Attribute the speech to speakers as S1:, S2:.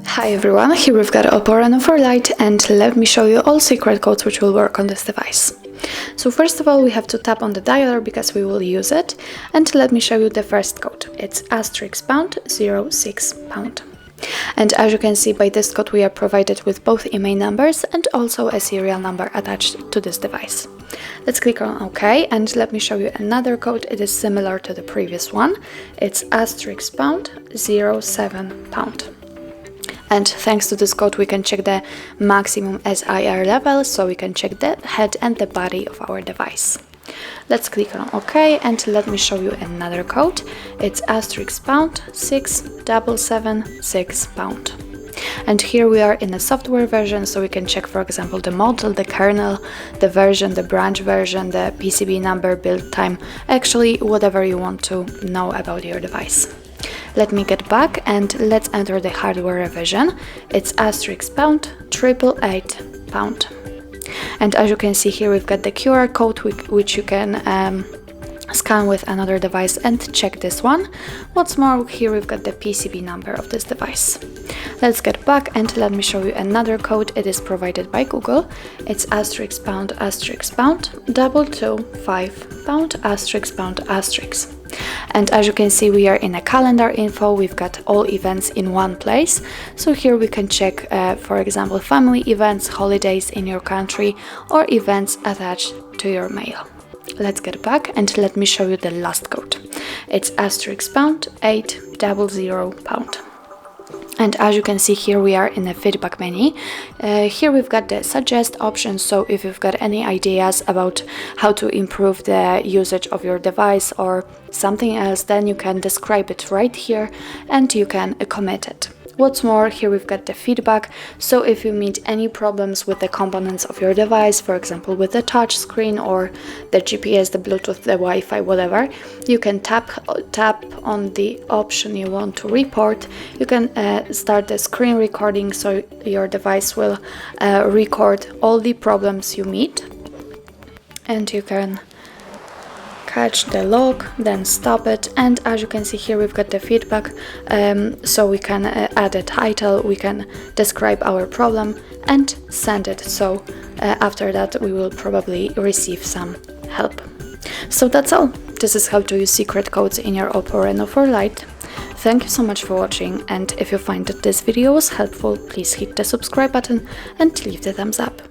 S1: Hi everyone, here we've got OPPO Reno for Lite, and let me show you all secret codes which will work on this device. So first of all, we have to tap on the dialer because we will use it, and let me show you the first code. It's *#06#. And as you can see, by this code we are provided with both IMEI numbers and also a serial number attached to this device. Let's click on OK, and let me show you another code. It is similar to the previous one. It's *#07#. And thanks to this code we can check the maximum SIR level, so we can check the head and the body of our device. Let's click on OK, and let me show you another code. It's *#67776#. And here we are in a software version, so we can check, for example, the model, the kernel, the version, the branch version, the PCB number, build time, actually whatever you want to know about your device. Let me get back and let's enter the hardware revision. It's *#888#. And as you can see here, we've got the QR code which you can scan with another device and check this one. What's more, here we've got the PCB number of this device. Let's get back and let me show you another code. It is provided by Google. It's *#225#*#. And as you can see, we are in a calendar info. We've got all events in one place. So here we can check, for example, family events, holidays in your country, or events attached to your mail. Let's get back and let me show you the last code. It's *#800#. And as you can see here, we are in a feedback menu. Here we've got the suggest option, so if you've got any ideas about how to improve the usage of your device or something else, then you can describe it right here and you can commit it. What's more, here we've got the feedback, so if you meet any problems with the components of your device, for example with the touch screen or the GPS, the Bluetooth, the Wi-Fi, whatever, you can tap on the option you want to report. You can start the screen recording, so your device will record all the problems you meet, and you can catch the log, then stop it. And as you can see here, we've got the feedback, so we can add a title, we can describe our problem and send it. So after that we will probably receive some help. So that's all. This is how to use secret codes in your OPPO Reno for Lite. Thank you so much for watching, and if you find that this video was helpful, please hit the subscribe button and leave the thumbs up.